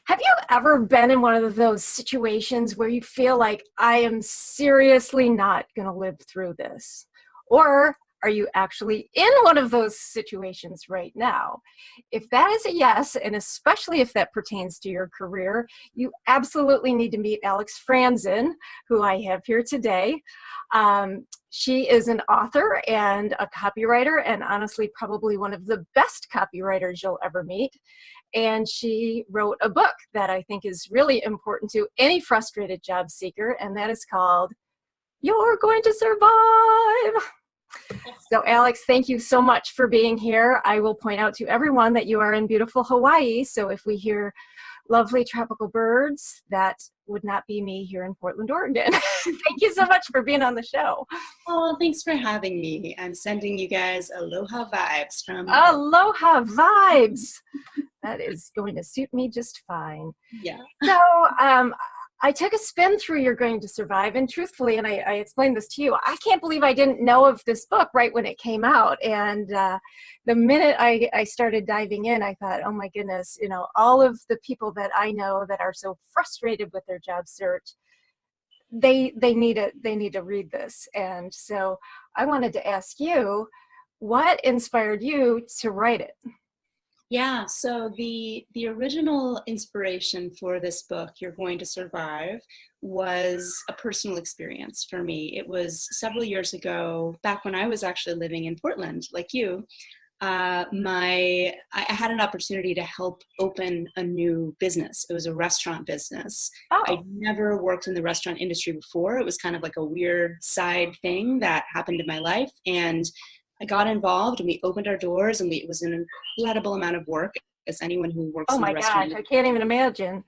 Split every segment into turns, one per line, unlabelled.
Have you ever been in one of those situations where you feel like I am seriously not going to live through this? Or are you actually in one of those situations right now? If that is a yes, and especially if that pertains to your career, you absolutely need to meet Alex Franzen, who I have here today. She is an author and a copywriter, and honestly, probably one of the best copywriters you'll ever meet. And she wrote a book that I think is really important to any frustrated job seeker, and that is called You're Going to Survive. So Alex, thank you so much for being here. I will point out to everyone that you are in beautiful Hawaii, so if we hear lovely tropical birds, that would not be me here in Portland, Oregon. Thank you so much for being on the show.
Oh, thanks for having me. I'm sending you guys aloha vibes from...
Aloha vibes. That is going to suit me just fine.
Yeah.
So I took a spin through You're Going to Survive, and truthfully, and I explained this to you, I can't believe I didn't know of this book right when it came out. And the minute I started diving in, I thought, oh my goodness, you know, all of the people that I know that are so frustrated with their job search, they need to read this. And so I wanted to ask you, what inspired you to write it?
Yeah, so the original inspiration for this book, You're Going to Survive, was a personal experience for me. It was several years ago, back when I was actually living in Portland, like you. I had an opportunity to help open a new business. It was a restaurant business.
Oh.
I'd never worked in the restaurant industry before. It was kind of like a weird side thing that happened in my life. And I got involved and we opened our doors, and it was an incredible amount of work, as anyone who works in the restaurant.
Oh my gosh, I can't even imagine.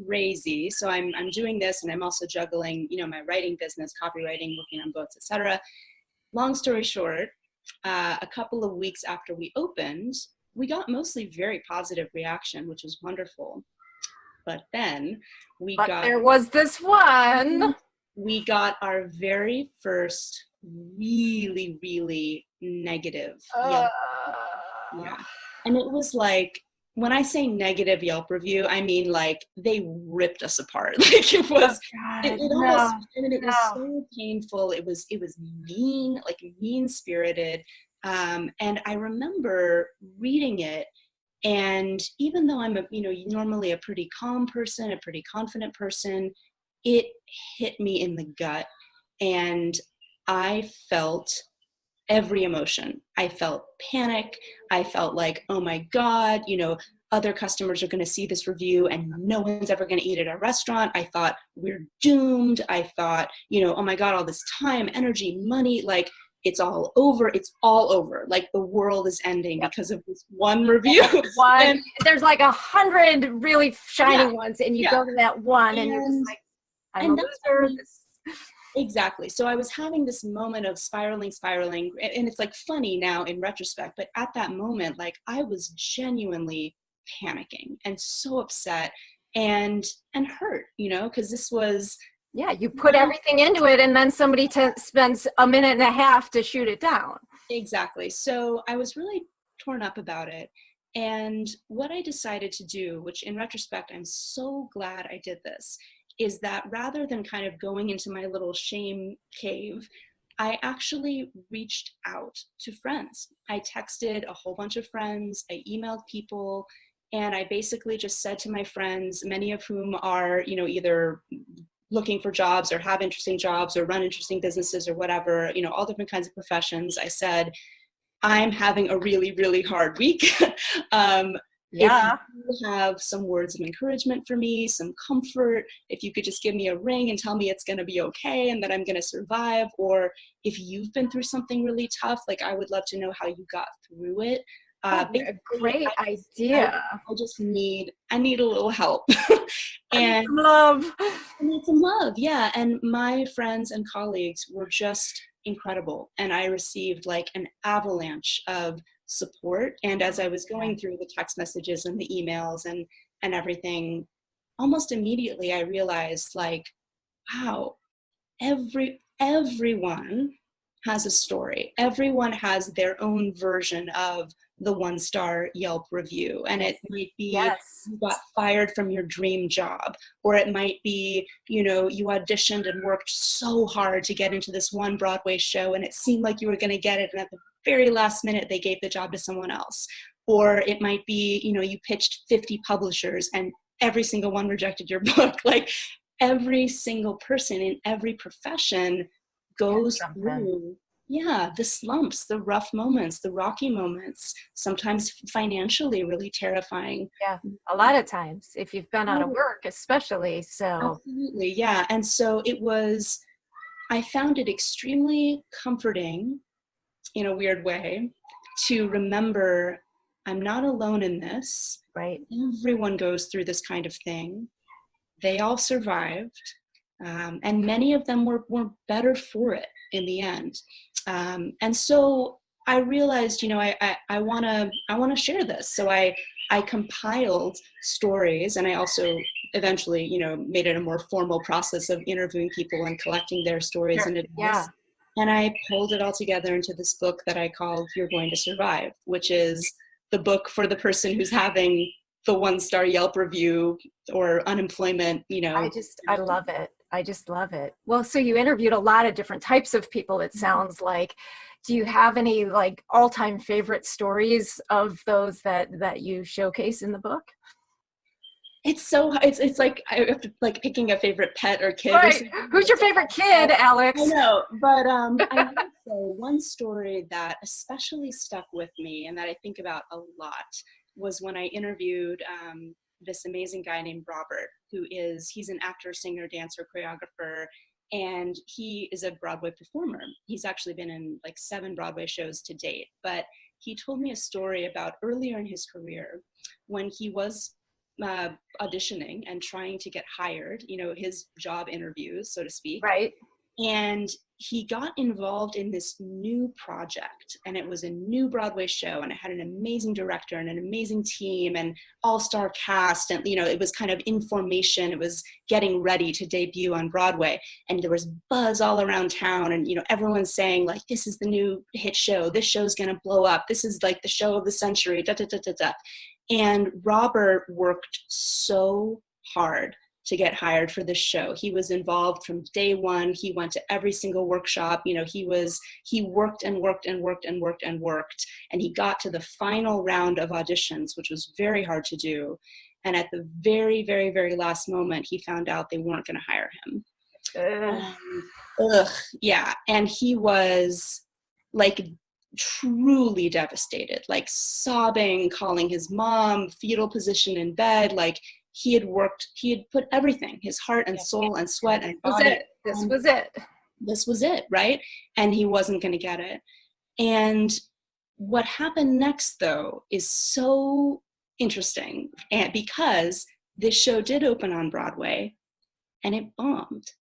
Crazy. So I'm doing this, and I'm also juggling, you know, my writing business, copywriting, working on books, etc. Long story short, a couple of weeks after we opened, we got mostly very positive reaction, which was wonderful. But then
there was this one.
We got our very first really, really negative Yelp review. Yeah. And it was like, when I say negative Yelp review, I mean like they ripped us apart. Like it was, it was so painful. It was mean, like mean-spirited. And I remember reading it, and even though I'm normally a pretty calm person, a pretty confident person, it hit me in the gut, and I felt every emotion. I felt panic. I felt like, oh my God, you know, other customers are going to see this review and no one's ever going to eat at our restaurant. I thought we're doomed. I thought, you know, oh my God, all this time, energy, money, like it's all over. It's all over. Like the world is ending because of this one review.
And there's like 100 really shining ones, and you go to that one and you're just like, I'm a loser.
Exactly. So I was having this moment of spiraling, and it's like funny now in retrospect, but at that moment, like I was genuinely panicking and so upset and hurt, you know, because this was...
Yeah, you put everything into it, and then somebody spends a minute and a half to shoot it down.
Exactly. So I was really torn up about it. And what I decided to do, which in retrospect, I'm so glad I did this, is that rather than kind of going into my little shame cave, I actually reached out to friends. I texted a whole bunch of friends, I emailed people, and I basically just said to my friends, many of whom are, you know, either looking for jobs or have interesting jobs or run interesting businesses or whatever, you know, all different kinds of professions. I said, I'm having a really, really hard week. If you have some words of encouragement for me, some comfort, if you could just give me a ring and tell me it's going to be okay and that I'm going to survive, or if you've been through something really tough, like I would love to know how you got through it.
A great idea.
I just need a little help. And
some love.
I need some love, yeah. And my friends and colleagues were just incredible. And I received like an avalanche of support. And as I was going through the text messages and the emails and everything, almost immediately I realized like, wow, everyone has a story. Everyone has their own version of the 1-star Yelp review. And it might be
Yes.
you got fired from your dream job, or it might be, you know, you auditioned and worked so hard to get into this one Broadway show and it seemed like you were going to get it, and at the very last minute they gave the job to someone else. Or it might be, you know, you pitched 50 publishers and every single one rejected your book. Like every single person in every profession goes through, the slumps, the rough moments, the rocky moments, sometimes financially really terrifying.
Yeah, a lot of times, if you've been out of work, especially. So
Absolutely, yeah. And so I found it extremely comforting in a weird way to remember I'm not alone in this.
right.
Everyone goes through this kind of thing. They all survived. And many of them were better for it in the end. And so I realized, you know, I want to share this. So I compiled stories, and I also eventually, you know, made it a more formal process of interviewing people and collecting their stories and advice.
Yeah.
And I pulled it all together into this book that I called You're Going to Survive, which is the book for the person who's having the 1-star Yelp review or unemployment, you know.
I love it. I just love it. Well, so you interviewed a lot of different types of people, it sounds like. Do you have any like all-time favorite stories of those that you showcase in the book?
It's like I have to, like picking a favorite pet or kid.
Right. Who's your favorite kid, Alex?
I know, but I would say one story that especially stuck with me and that I think about a lot was when I interviewed this amazing guy named Robert, he's an actor, singer, dancer, choreographer, and he is a Broadway performer. He's actually been in like 7 Broadway shows to date, but he told me a story about earlier in his career when he was auditioning and trying to get hired, you know, his job interviews, so to speak.
Right.
And he got involved in this new project, and it was a new Broadway show, and it had an amazing director and an amazing team and all-star cast, and, you know, it was kind of in formation. It was getting ready to debut on Broadway, and there was buzz all around town, and, you know, everyone's saying like, this is the new hit show, this show's gonna blow up, this is like the show of the century, da da da da da. And Robert worked so hard to get hired for this show. He was involved from day one. He went to every single workshop. You know, he worked and worked and worked and worked and worked. And he got to the final round of auditions, which was very hard to do. And at the very, very, very last moment, he found out they weren't going to hire him. Yeah. And he was like truly devastated, like sobbing, calling his mom, fetal position in bed, like he had put everything, his heart and soul and sweat and body.
This was it,
right? And he wasn't going to get it. And what happened next, though, is so interesting, and because this show did open on Broadway, and it bombed.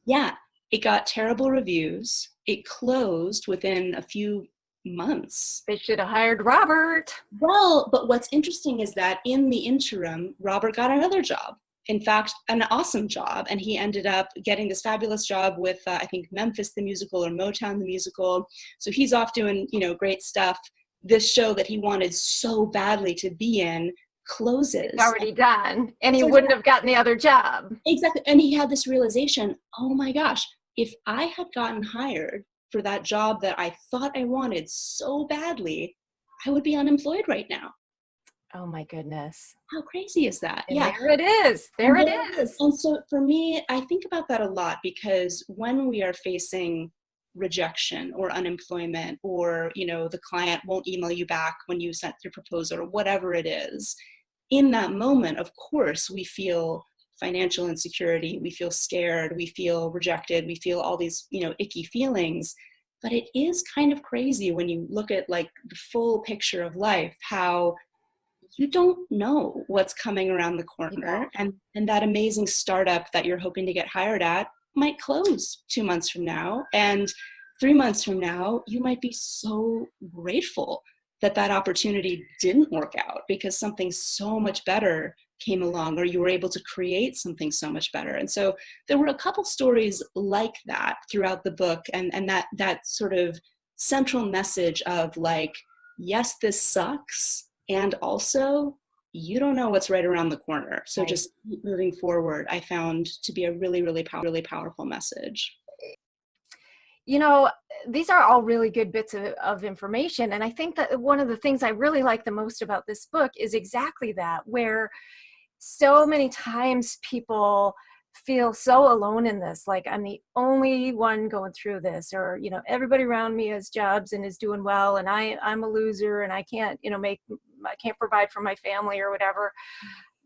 Yeah, it got terrible reviews. It closed within a few months.
They should have hired Robert.
Well, but what's interesting is that in the interim, Robert got another job. In fact, an awesome job. And he ended up getting this fabulous job with, I think, Memphis the Musical or Motown the Musical. So he's off doing, you know, great stuff. This show that he wanted so badly to be in closes.
It's already done. And he wouldn't have gotten the other job.
Exactly. And he had this realization, oh my gosh, if I had gotten hired for that job that I thought I wanted so badly, I would be unemployed right now.
Oh my goodness.
How crazy is that?
And yeah. There it is. There it is.
And so for me, I think about that a lot, because when we are facing rejection or unemployment, or, you know, the client won't email you back when you sent your proposal or whatever it is, in that moment, of course, we feel financial insecurity, we feel scared, we feel rejected, we feel all these, you know, icky feelings. But it is kind of crazy when you look at like the full picture of life, how you don't know what's coming around the corner. And that amazing startup that you're hoping to get hired at might close 2 months from now. And 3 months from now, you might be so grateful that that opportunity didn't work out, because something so much better came along, or you were able to create something so much better. And so there were a couple stories like that throughout the book, and that sort of central message of like, yes, this sucks, and also you don't know what's right around the corner. So
Right.
just keep moving forward, I found to be a really, really, really powerful message.
You know, these are all really good bits of information. And I think that one of the things I really like the most about this book is exactly that, where so many times people feel so alone in this, like I'm the only one going through this, or everybody around me has jobs and is doing well, and I'm a loser and I can't I can't provide for my family or whatever.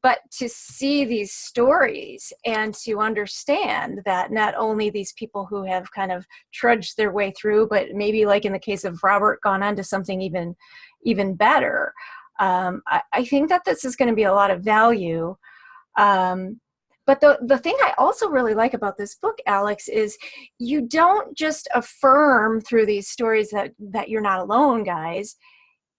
But to see these stories and to understand that not only these people who have kind of trudged their way through, but maybe like in the case of Robert, gone on to something even better. I think that this is going to be a lot of value. But the thing I also really like about this book, Alex, is you don't just affirm through these stories that you're not alone, guys.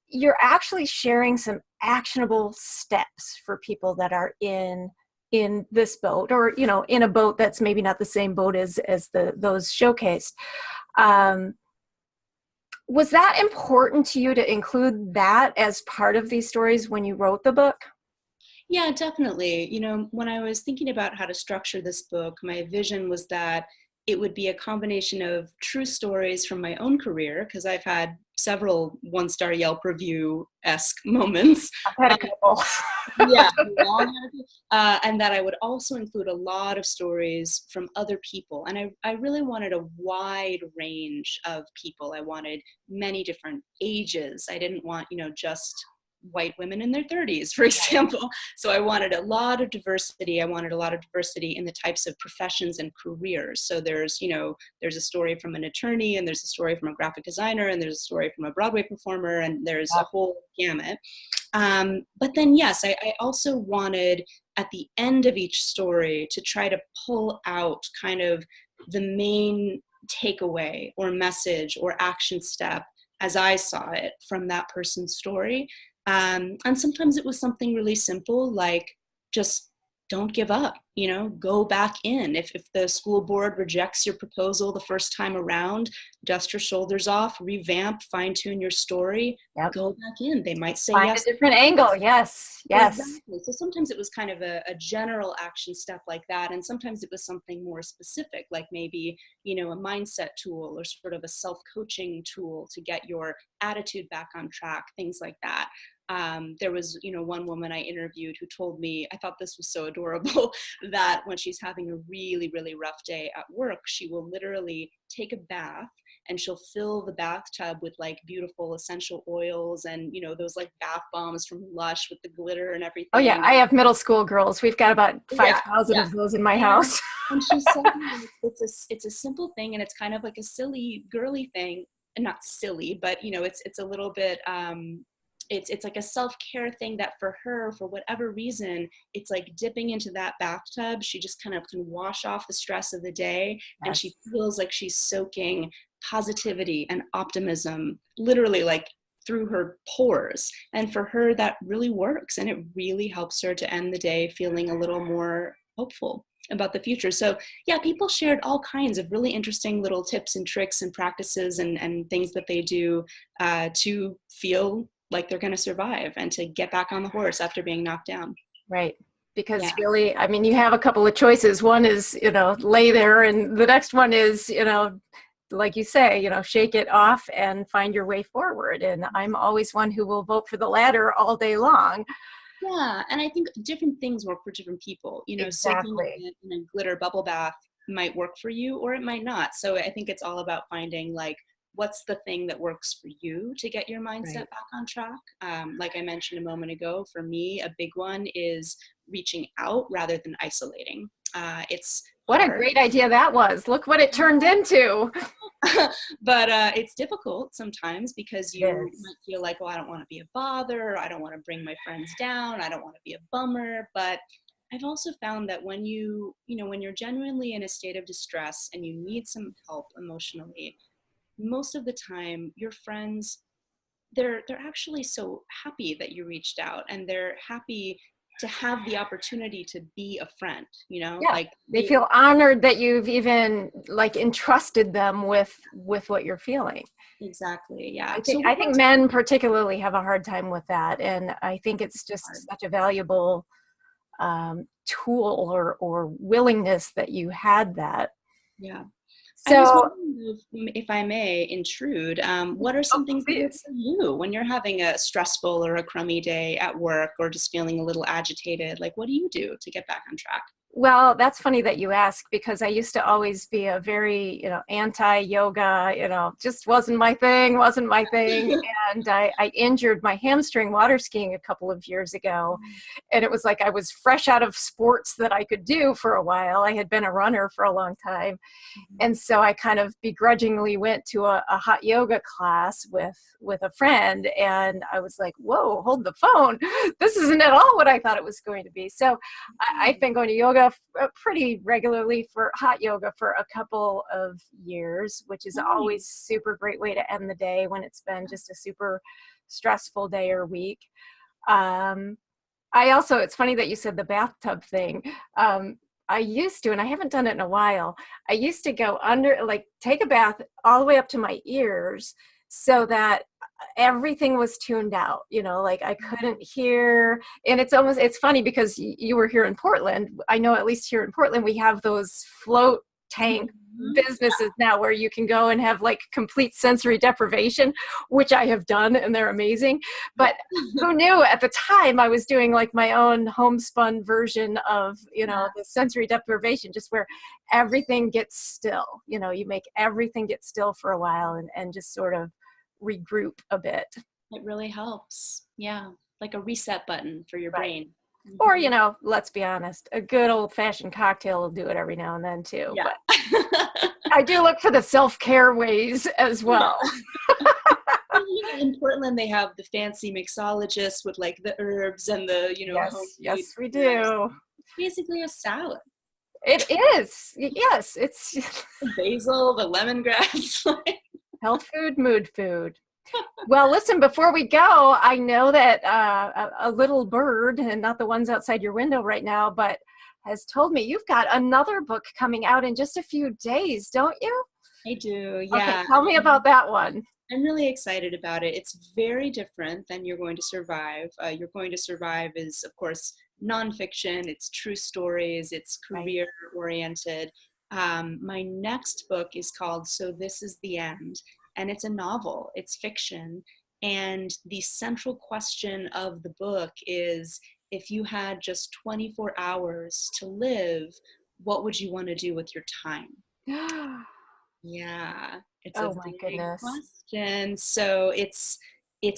You're actually sharing some actionable steps for people that are in this boat, or in a boat that's maybe not the same boat as those showcased. Um, was that important to you to include that as part of these stories when you wrote the book?
Yeah, definitely. When I was thinking about how to structure this book, my vision was that it would be a combination of true stories from my own career, because I've had several one-star Yelp review-esque moments.
I've had a couple.
Yeah, and that I would also include a lot of stories from other people. And I really wanted a wide range of people. I wanted many different ages. I didn't want, just white women in their 30s, for example. So I wanted a lot of diversity. I wanted a lot of diversity in the types of professions and careers. So there's a story from an attorney, and there's a story from a graphic designer, and there's a story from a Broadway performer, and there's a whole gamut. But then, yes, I also wanted at the end of each story to try to pull out kind of the main takeaway or message or action step as I saw it from that person's story. And sometimes it was something really simple, like just don't give up, go back in. If the school board rejects your proposal the first time around, dust your shoulders off, revamp, fine tune your story,
Yep.
go back in. They might say
Find
yes.
a different angle. Yes.
Exactly. So sometimes it was kind of a general action step like that. And sometimes it was something more specific, like maybe, a mindset tool or sort of a self-coaching tool to get your attitude back on track, things like that. There was, one woman I interviewed who told me, I thought this was so adorable, that when she's having a really, really rough day at work, she will literally take a bath, and she'll fill the bathtub with like beautiful essential oils and, those like bath bombs from Lush with the glitter and everything.
Oh yeah, I have middle school girls. We've got about 5,000 of those in my house.
And she said, it's a simple thing, and it's kind of like a silly, girly thing, and not silly, but it's a little bit, it's like a self-care thing that for her, for whatever reason, it's like dipping into that bathtub. She just kind of can wash off the stress of the day, and she feels like she's soaking positivity and optimism literally like through her pores. And for her, that really works, and it really helps her to end the day feeling a little more hopeful about the future. So yeah, people shared all kinds of really interesting little tips and tricks and practices and things that they do to feel like they're going to survive and to get back on the horse after being knocked down.
Right. Because really, I mean, you have a couple of choices. One is, lay there, and the next one is, like you say, shake it off and find your way forward. And I'm always one who will vote for the latter all day long.
Yeah, and I think different things work for different people. Soaking in a glitter bubble bath might work for you, or it might not. So I think it's all about finding like what's the thing that works for you to get your mindset back on track. Like I mentioned a moment ago, for me, a big one is reaching out rather than isolating. It's
what
hard.
A great idea that was. Look what it turned into.
But it's difficult sometimes because you might feel like, well, I don't want to be a bother. I don't want to bring my friends down. I don't want to be a bummer. But I've also found that when when you're genuinely in a state of distress and you need some help emotionally, most of the time your friends, they're actually so happy that you reached out, and they're happy to have the opportunity to be a friend, you know,
Yeah,
like
they feel honored that you've even like entrusted them with what you're feeling.
exactly. Yeah.
I
So
think
what
men particularly have a hard time with that, and I think it's just such a valuable tool or willingness that you had that.
yeah. I was
So,
wondering if I may intrude, what are
oh,
some things that work
please.
for you when you're having a stressful or a crummy day at work or just feeling a little agitated? Like, what do you do to get back on track?
Well, that's funny that you ask, because I used to always be a very, anti-yoga, just wasn't my thing, And I injured my hamstring water skiing a couple of years ago. And it was like I was fresh out of sports that I could do for a while. I had been a runner for a long time.
Mhm.
And so I kind of begrudgingly went to a hot yoga class with a friend, and I was like, whoa, hold the phone. This isn't at all what I thought it was going to be. So I've been going to yoga pretty regularly, for hot yoga, for a couple of years, which is
Nice.
always super great way to end the day when it's been just a super stressful day or week. Um, I also, it's funny that you said the bathtub thing. I used to, and I haven't done it in a while, I used to go under, like take a bath all the way up to my ears so that everything was tuned out, like I couldn't hear. And it's funny because you were here in Portland. I know at least here in Portland, we have those float tank
Mhm.
businesses now where you can go and have like complete sensory deprivation, which I have done, and they're amazing.
Yeah.
But who knew at the time I was doing like my own homespun version of, the sensory deprivation, just where everything gets still, you make everything get still for a while, and just sort of regroup a bit.
It really helps. Yeah. Like a reset button for your
Right.
brain.
Or,
Mhm.
let's be honest, a good old fashioned cocktail will do it every now and then too.
Yeah.
But I do look for the self-care ways as
Yeah.
well.
In Portland, they have the fancy mixologist with like the herbs and the,
Yes,
homemade
yes, we
rice.
do.
It's basically a salad.
It is. Yes, it's
The basil, the lemongrass.
health food, mood food. Well, listen, before we go, I know that a little bird, and not the ones outside your window right now, but has told me you've got another book coming out in just a few days, don't you?
I do,
Okay,
yeah.
tell me about that one.
I'm really excited about it. It's very different than You're Going to Survive. You're Going to Survive is, of course, nonfiction. It's true stories. It's
Right.
career oriented. My next book is called So This Is the End, and it's a novel. It's fiction. And the central question of the book is, if you had just 24 hours to live, what would you want to do with your time? Yeah, it's a
Oh my
big
goodness.
question. So it's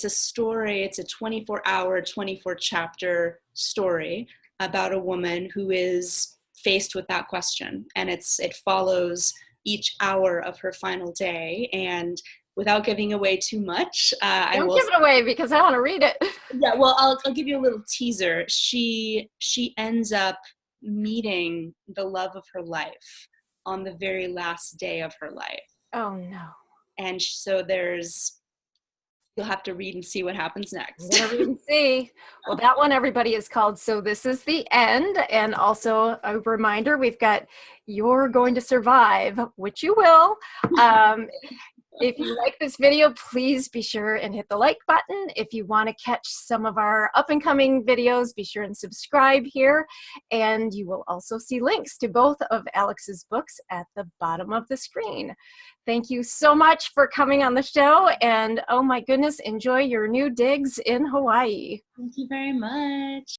a story, it's a 24-hour, 24 chapter story about a woman who is faced with that question. And it follows each hour of her final day. And without giving away too much, I
Don't
will.
give it away because I want to read it.
Yeah, well, I'll give you a little teaser. She ends up meeting the love of her life on the very last day of her life.
Oh no.
And so you'll have to read and see what happens
I'm
next.
gonna read and see. Well, that one, everybody, is called So This Is the End. And also a reminder, we've got You're Going to Survive, which you will. Um, If you like this video, please be sure and hit the like button. If you want to catch some of our up and coming videos, be sure and subscribe here. And you will also see links to both of Alex's books at the bottom of the screen. Thank you so much for coming on the show. And oh my goodness, enjoy your new digs in Hawaii.
Thank you very much.